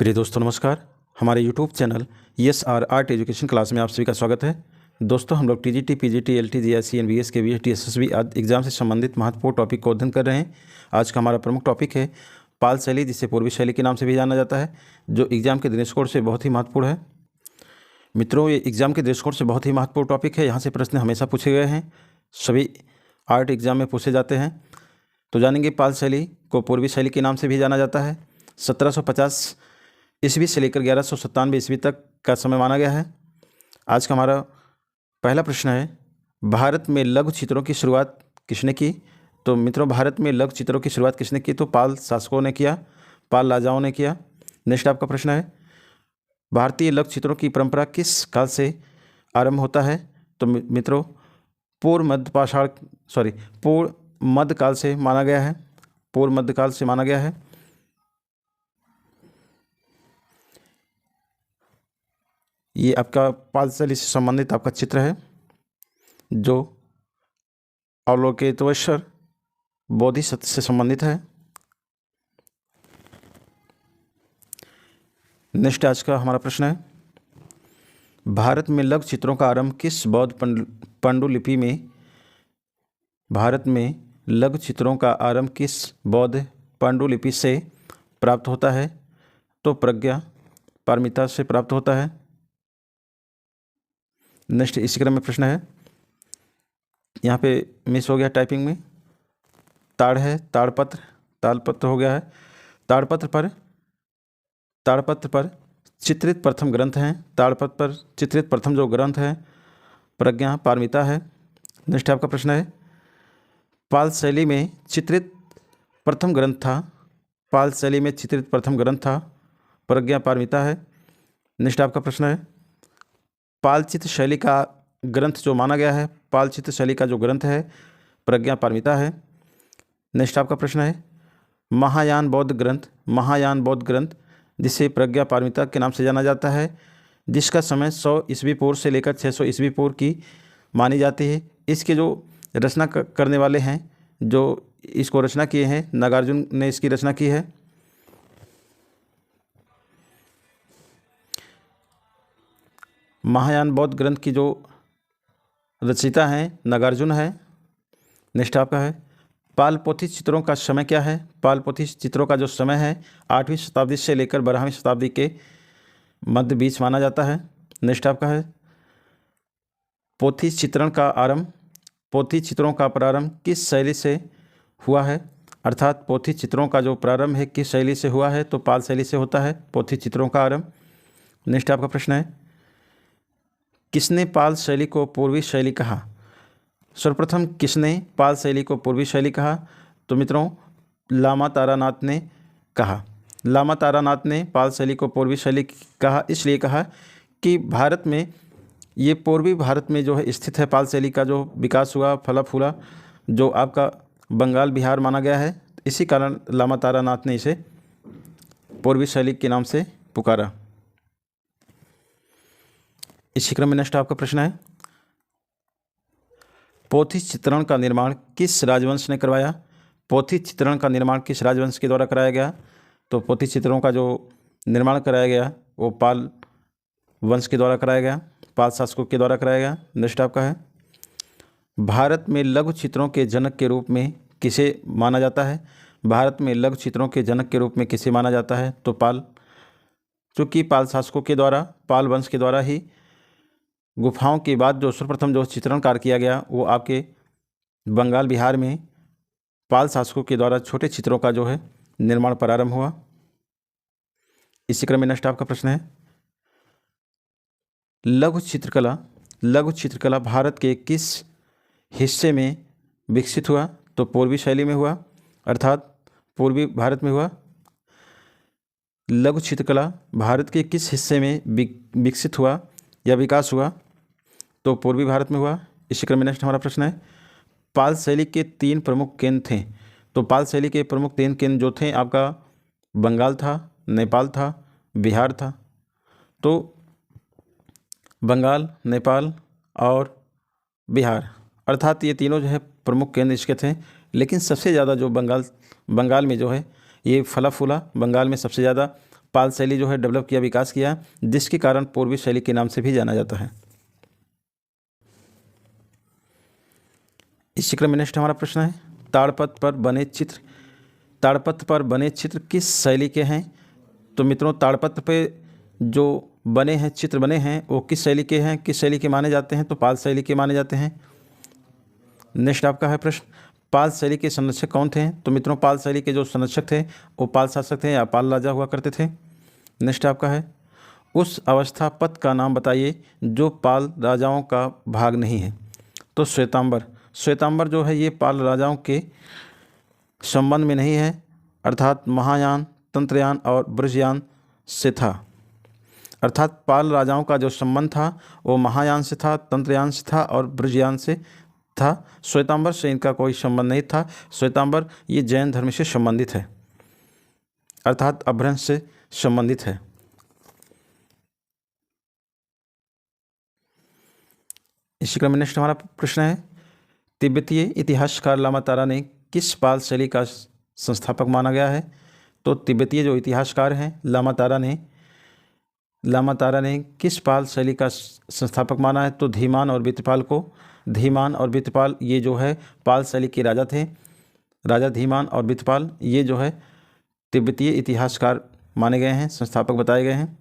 प्रिय दोस्तों नमस्कार। हमारे YouTube channel S R art education class में आप सभी का स्वागत है। दोस्तों हम लोग TGT, PGT, LT, GIC, NVS, KVS, SSB आदि एग्जाम से संबंधित महत्वपूर्ण टॉपिक को अध्ययन कर रहे हैं। आज का हमारा प्रमुख टॉपिक है पाल शैली, जिसे पूर्वी शैली के नाम से भी जाना जाता है, जो एग्जाम के दृष्टिकोण से बहुत ही महत्वपूर्ण है। मित्रों, ये एग्जाम के दृष्टिकोण से बहुत ही महत्वपूर्ण टॉपिक है। यहाँ से प्रश्न हमेशा पूछे गए हैं, सभी आर्ट एग्जाम में पूछे जाते हैं। तो जानेंगे पाल शैली को पूर्वी शैली के नाम से भी जाना जाता है। 1750 ईस्वी से लेकर 1197 ईस्वी तक का समय माना गया है। आज का हमारा पहला प्रश्न है, भारत में लघु चित्रों की शुरुआत किसने की? तो मित्रों, भारत में लघु चित्रों की शुरुआत किसने की? तो पाल शासकों ने किया, पाल राजाओं ने किया। नेक्स्ट आपका प्रश्न है, भारतीय लघु चित्रों की परंपरा किस काल से आरंभ होता है? तो मित्रों, पूर्व मध्यकाल से माना गया है, पूर्व मध्यकाल से माना गया है। ये आपका पाल शैली से संबंधित आपका चित्र है, जो अवलोकितेश्वर बोधिसत्व से संबंधित है। नेक्स्ट आज का हमारा प्रश्न है, भारत में लघु चित्रों का आरंभ किस बौद्ध पांडुलिपि में? भारत में लघु चित्रों का आरंभ किस बौद्ध पांडुलिपि से प्राप्त होता है? तो प्रज्ञा पारमिता से प्राप्त होता है। नेक्स्ट इसी क्रम में प्रश्न है, यहाँ पे मिस हो गया टाइपिंग में, ताड़ है, ताड़पत्र, तालपत्र हो गया है। ताड़पत्र पर चित्रित प्रथम ग्रंथ हैं, ताड़पत्र पर चित्रित प्रथम जो ग्रंथ है प्रज्ञा पारमिता है। नेक्स्ट आपका प्रश्न है, पाल शैली में चित्रित प्रथम ग्रंथ था, पाल शैली में चित्रित प्रथम ग्रंथ था प्रज्ञा पारमिता है। नेक्स्ट आपका प्रश्न है, पाल चित्र शैली का ग्रंथ जो माना गया है, पाल चित्र शैली का जो ग्रंथ है प्रज्ञा पारमिता है। नेक्स्ट आपका प्रश्न है, महायान बौद्ध ग्रंथ जिसे प्रज्ञा पारमिता के नाम से जाना जाता है, जिसका समय 100 ईस्वी पूर्व से लेकर 600 ईस्वी पूर्व की मानी जाती है। इसके जो रचना करने वाले हैं, जो इसको रचना किए हैं, नागार्जुन ने इसकी रचना की है। महायान बौद्ध ग्रंथ की जो रचयिता हैं नागार्जुन है। नेक्स्ट आपका है, पाल पोथी चित्रों का समय क्या है? पाल पोथी चित्रों का जो समय है 8वीं शताब्दी से लेकर 12वीं शताब्दी के मध्य बीच माना जाता है। नेक्स्ट आपका है, पोथी चित्रों का प्रारंभ किस शैली से हुआ है? अर्थात पोथी चित्रों का जो प्रारंभ है किस शैली से हुआ है? तो पाल शैली से होता है पोथी चित्रों का आरंभ। नेक्स्ट आपका प्रश्न है, किसने पाल शैली को पूर्वी शैली कहा? सर्वप्रथम किसने पाल शैली को पूर्वी शैली कहा? तो मित्रों, लामा तारानाथ ने कहा। लामा तारानाथ ने पाल शैली को पूर्वी शैली कहा, इसलिए कहा कि भारत में, ये पूर्वी भारत में जो है स्थित है, पाल शैली का जो विकास हुआ, फला फूला, जो आपका बंगाल बिहार माना गया है, इसी कारण लामा तारानाथ ने इसे पूर्वी शैली के नाम से पुकारा। इसी क्रम में नेक्स्ट आपका प्रश्न है, पोथी चित्रण का निर्माण किस राजवंश ने करवाया? पोथी चित्रण का निर्माण किस राजवंश के द्वारा कराया गया? तो पोथी चित्रों का जो निर्माण कराया गया वो पाल वंश के द्वारा कराया गया, पाल शासकों के द्वारा कराया गया। नेक्स्ट आपका है, भारत में लघु चित्रों के जनक के रूप में किसे माना जाता है? भारत में लघु चित्रों के जनक के रूप में किसे माना जाता है? तो पाल, चूँकि पाल शासकों के द्वारा, पाल वंश के द्वारा ही गुफाओं के बाद जो सर्वप्रथम जो चित्रण कार्य किया गया वो आपके बंगाल बिहार में पाल शासकों के द्वारा छोटे चित्रों का जो है निर्माण प्रारंभ हुआ। इसी क्रम में नेक्स्ट आपका प्रश्न है, लघु चित्रकला भारत के किस हिस्से में विकसित हुआ? तो पूर्वी शैली में हुआ, अर्थात पूर्वी भारत में हुआ। लघु चित्रकला भारत के किस हिस्से में विकसित हुआ या विकास हुआ? तो पूर्वी भारत में हुआ। इसी क्रम में नेक्स्ट हमारा प्रश्न है, पाल शैली के 3 प्रमुख केंद्र थे। तो पाल शैली के प्रमुख 3 केंद्र जो थे आपका बंगाल था, नेपाल था, बिहार था। तो बंगाल, नेपाल और बिहार, अर्थात ये तीनों जो है प्रमुख केंद्र इसके थे। लेकिन सबसे ज़्यादा जो बंगाल में जो है ये फला फूला, बंगाल में सबसे ज़्यादा पाल शैली जो है डेवलप किया, विकास किया, जिसके कारण पूर्वी शैली के नाम से भी जाना जाता है। इसी क्रम में नेक्स्ट हमारा प्रश्न है, ताड़पत्र पर बने चित्र किस शैली के हैं? तो मित्रों, ताड़पत्र पे जो बने हैं, चित्र बने हैं, वो किस शैली के हैं, किस शैली के माने जाते हैं? तो पाल शैली के माने जाते हैं। नेक्स्ट आपका है प्रश्न, पाल शैली के संरक्षक कौन थे? तो मित्रों, पाल शैली के जो संरक्षक थे वो पाल शासक थे या पाल राजा हुआ करते थे। नेक्स्ट आपका है, उस अवस्था पद का नाम बताइए जो पाल राजाओं का भाग नहीं है। तो श्वेतांबर जो है ये पाल राजाओं के संबंध में नहीं है, अर्थात महायान, तंत्रयान और ब्रजयान से था। अर्थात पाल राजाओं का जो संबंध था वो महायान से था, तंत्रयान से था और ब्रजयान से था। श्वेतांबर से इनका कोई संबंध नहीं था। श्वेतांबर ये जैन धर्म से संबंधित है, अर्थात अपभ्रंश से संबंधित है। इसी क्रम में नेक्स्ट हमारा प्रश्न है, तिब्बतीय इतिहासकार लामा तारा ने किस पाल शैली का संस्थापक माना गया है? तो तिब्बतीय जो इतिहासकार हैं लामा तारा ने किस पाल शैली का संस्थापक माना है? तो धीमान और वित्रपाल को। धीमान और वित्रपाल ये जो है पाल शैली के राजा थे। राजा धीमान और वित्रपाल ये जो है तिब्बतीय इतिहासकार माने गए हैं, संस्थापक बताए गए हैं।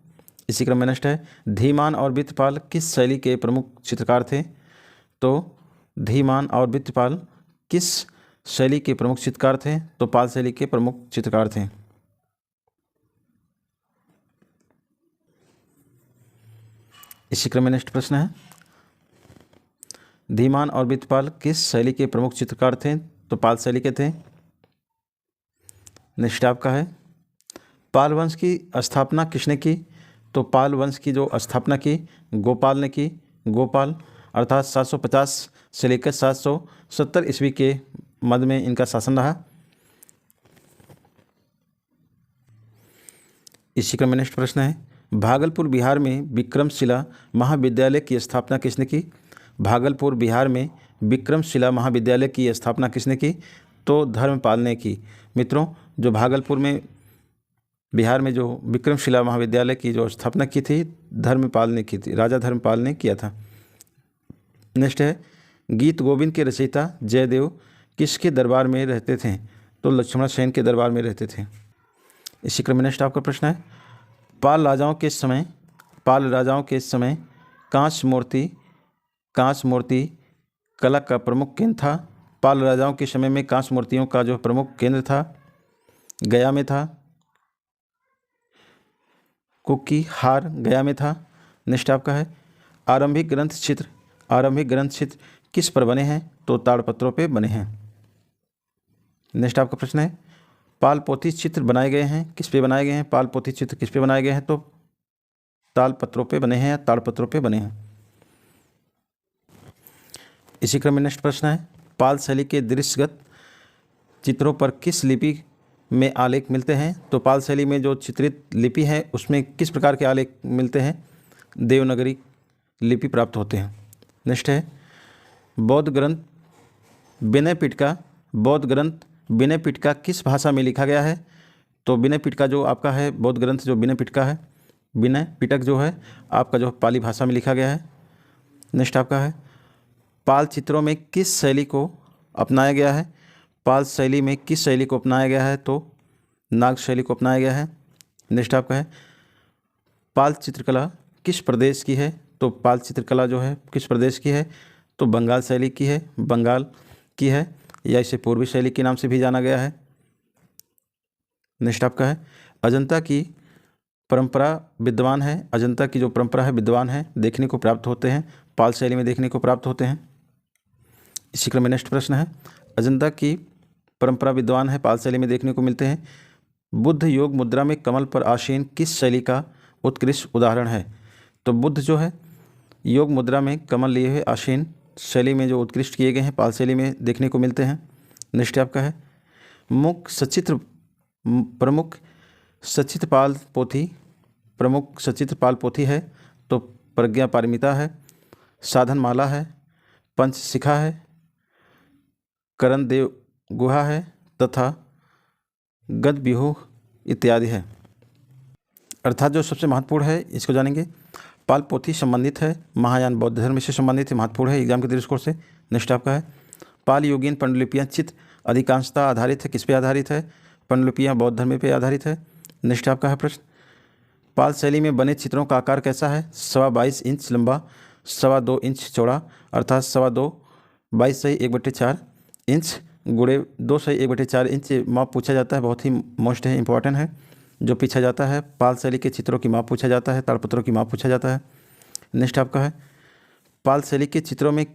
इसी क्रम में नेक्स्ट है, धीमान और वित्रपाल किस शैली के प्रमुख चित्रकार थे? तो धीमान और वित्रपाल किस शैली के प्रमुख चित्रकार थे? तो पाल शैली के प्रमुख चित्रकार थे। इसी क्रम में नेक्स्ट प्रश्न है, धीमान और वित्रपाल किस शैली के प्रमुख चित्रकार थे? तो पाल शैली के थे। नेक्स्ट आपका है, पाल वंश की स्थापना किसने की? तो पाल वंश की जो स्थापना की गोपाल ने की। गोपाल अर्थात 750 से लेकर 770 ईस्वी के मध्य में इनका शासन रहा। इसी क्रम में नेक्स्ट प्रश्न है, भागलपुर बिहार में विक्रमशिला महाविद्यालय की स्थापना किसने की? भागलपुर बिहार में विक्रमशिला महाविद्यालय की स्थापना किसने की? तो धर्मपाल ने की। मित्रों, जो भागलपुर में बिहार में जो विक्रमशिला महाविद्यालय की जो स्थापना की थी धर्मपाल ने की थी, राजा धर्मपाल ने किया था। नेक्स्ट है, गीत गोविंद के रचयिता जयदेव किसके दरबार में रहते थे? तो लक्ष्मण सेन के दरबार में रहते थे। इसी क्रम में नेक्स्ट आपका प्रश्न है, पाल राजाओं के समय कांस्य मूर्ति कला का प्रमुख केंद्र था। पाल राजाओं के समय में कांस्य मूर्तियों का जो प्रमुख केंद्र था गया में था। कुकी हार गया में था। नेक्स्ट आपका है, आरंभिक ग्रंथ चित्र किस पर बने हैं? तो ताड़पत्रों पे बने हैं। नेक्स्ट आपका प्रश्न है, पाल पोथी चित्र बनाए गए हैं किस पे बनाए गए हैं? पाल पोथी चित्र किस पे बनाए गए हैं? तो तालपत्रों पे बने हैं या ताड़पत्रों पे बने हैं। इसी क्रम में नेक्स्ट प्रश्न है, पाल शैली के दृश्यगत चित्रों पर किस लिपि में आलेख मिलते हैं? तो पाल शैली में जो चित्रित लिपि है उसमें किस प्रकार के आलेख मिलते हैं? देवनागरी लिपि प्राप्त होते हैं। नेक्स्ट है, बौद्ध ग्रंथ विनय पिटका किस भाषा में लिखा गया है? तो विनय पिटका जो आपका है बौद्ध ग्रंथ जो विनय पिटका है, विनय पिटक जो है आपका जो पाली भाषा में लिखा गया है। नेक्स्ट आपका है, पाल चित्रों में किस शैली को अपनाया गया है? पाल शैली में किस शैली को अपनाया गया है? तो नाग शैली को अपनाया गया है। नेक्स्ट आपका है, पाल चित्रकला किस प्रदेश की है? तो पाल चित्रकला जो है किस प्रदेश की है? तो बंगाल शैली की है, बंगाल की है, या इसे पूर्वी शैली के नाम से भी जाना गया है। नेक्स्ट आपका है, अजंता की परंपरा विद्वान है। अजंता की जो परंपरा है विद्वान है, देखने को प्राप्त होते हैं, पाल शैली में देखने को प्राप्त होते हैं। इसी क्रम में नेक्स्ट प्रश्न है, अजंता की परंपरा विद्वान है, पाल शैली में देखने को मिलते हैं। बुद्ध योग मुद्रा में कमल पर आसीन किस शैली का उत्कृष्ट उदाहरण है? तो बुद्ध जो है योग मुद्रा में कमल लिए हुए आसीन शैली में जो उत्कृष्ट किए गए हैं पाल शैली में देखने को मिलते हैं। नेक्स्ट आपका है, प्रमुख सचित्र पाल पोथी है। तो प्रज्ञा पारमिता है, साधनमाला है, पंचशिखा है, करण देव गुहा है तथा गदव्यूह इत्यादि है। अर्थात जो सबसे महत्वपूर्ण है इसको जानेंगे। पाल पोथी संबंधित है महायान बौद्ध धर्म से संबंधित है, महत्वपूर्ण है एग्जाम के दृष्टिकोण से। नेक्स्ट आपका है पाल युगीन पांडुलिपियाँ चित्र अधिकांशतः आधारित है, किस पे आधारित है? पांडुलिपियाँ बौद्ध धर्म पे आधारित है। नेक्स्ट आपका है प्रश्न पाल शैली में बने चित्रों का आकार कैसा है? 22.25 इंच लंबा, 2.25 इंच चौड़ा, अर्थात 22/22 इंच गुणे 2/1/4 इंच माप पूछा जाता है। बहुत ही मोस्ट है, इंपॉर्टेंट है जो पूछा जाता है। पाल शैली के चित्रों की माप पूछा जाता है, ताड़पत्रों की माप पूछा जाता है। नेक्स्ट आपका है पाल शैली के चित्रों में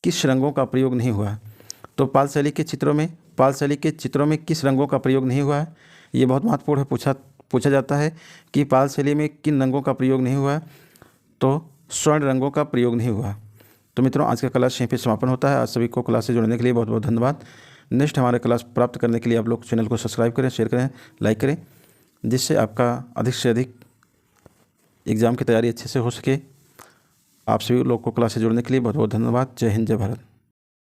किस रंगों का प्रयोग नहीं हुआ है? तो पाल शैली के चित्रों में किस रंगों का प्रयोग नहीं हुआ है? ये बहुत महत्वपूर्ण है, पूछा जाता है कि पाल शैली में किन रंगों का प्रयोग नहीं हुआ है? तो स्वर्ण रंगों का प्रयोग नहीं हुआ। तो मित्रों आज का क्लास यहीं पे समापन होता है। आज सभी को क्लास से जुड़ने के लिए बहुत बहुत धन्यवाद। नेक्स्ट हमारे क्लास प्राप्त करने के लिए आप लोग चैनल को सब्सक्राइब करें, शेयर करें, लाइक करें, जिससे आपका अधिक से अधिक एग्ज़ाम की तैयारी अच्छे से हो सके। आप सभी लोग को क्लास से जुड़ने के लिए बहुत बहुत धन्यवाद। जय हिंद, जय भारत।